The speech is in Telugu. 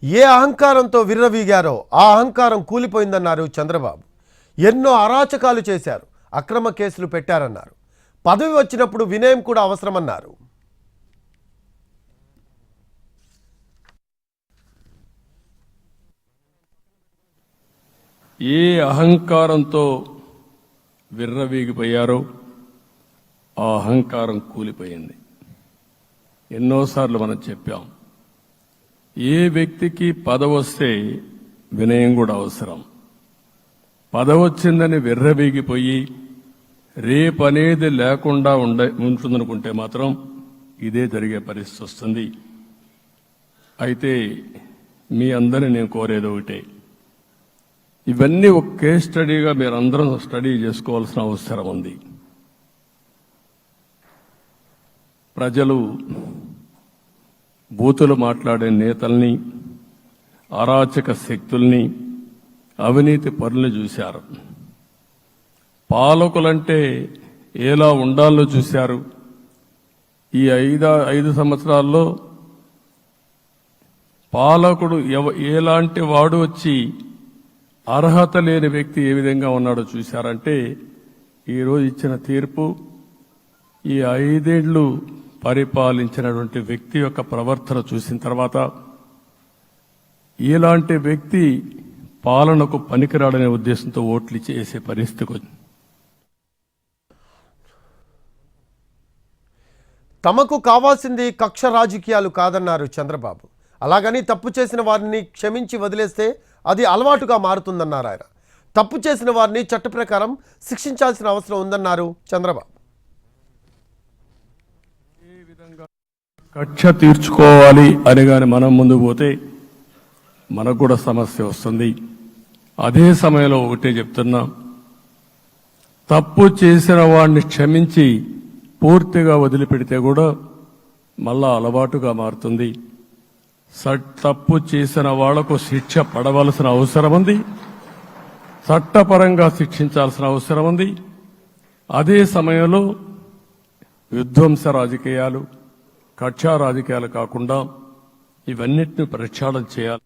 ఏ అహంకారంతో విర్రవీగారో ఆ అహంకారం కూలిపోయిందన్నారు చంద్రబాబు. ఎన్నో అరాచకాలు చేశారు, అక్రమ కేసులు పెట్టారన్నారు. పదవి వచ్చినప్పుడు వినయం కూడా అవసరమన్నారు. ఏ అహంకారంతో విర్రవీగిపోయారో ఆ అహంకారం కూలిపోయింది. ఎన్నోసార్లు మనం చెప్పాం, ఏ వ్యక్తికి పదవి వస్తే వినయం కూడా అవసరం. పదవి వచ్చిందని విర్రవీగిపోయి రేపనేది లేకుండా ఉంటుందనుకుంటే మాత్రం ఇదే జరిగే పరిస్థితి వస్తుంది. అయితే మీ అందరినీ నేను కోరేది ఒకటే, ఇవన్నీ ఒక కేస్ స్టడీగా మీరందరం స్టడీ చేసుకోవాల్సిన అవసరం ఉంది. ప్రజలు బూతులు మాట్లాడే నేతల్ని, అరాచక శక్తుల్ని, అవినీతి పరుల్ని చూశారు. పాలకులంటే ఎలా ఉండాలో చూశారు. ఈ 5 సంవత్సరాల్లో పాలకుడు ఎలాంటి వాడు వచ్చి అర్హత లేని వ్యక్తి ఏ విధంగా ఉన్నాడో చూశారంటే, ఈరోజు ఇచ్చిన తీర్పు ఈ 5 ఏళ్లు పరిపాలించినటువంటి వ్యక్తి యొక్క ప్రవర్తన చూసిన తర్వాత ఇలాంటి వ్యక్తి పాలనకు పనికిరాడనే ఉద్దేశంతో ఓట్లు చేసే పరిస్థితికి వచ్చింది. తమకు కావాల్సింది కక్ష రాజకీయాలు కాదన్నారు చంద్రబాబు. అలాగని తప్పు చేసిన వారిని క్షమించి వదిలేస్తే అది అలవాటుగా మారుతుందన్నారు ఆయన. తప్పు చేసిన వారిని చట్ట ప్రకారం శిక్షించాల్సిన అవసరం ఉందన్నారు చంద్రబాబు. ఏ విధంగా కక్ష తీర్చుకోవాలి అని గాని మనం ముందుకు పోతే మనకు కూడా సమస్య వస్తుంది. అదే సమయంలో ఒకటే చెప్తున్నా, తప్పు చేసిన వాడిని క్షమించి పూర్తిగా వదిలిపెడితే కూడా మళ్ళా అలవాటుగా మారుతుంది. తప్పు చేసిన వాళ్లకు శిక్ష పడవలసిన అవసరం ఉంది, చట్టపరంగా శిక్షించాల్సిన అవసరం ఉంది. అదే సమయంలో విధ్వంస రాజకీయాలు, కక్ష రాజకీయాలు కాకుండా ఇవన్నిటిని ప్రక్షాళన చేయాలి.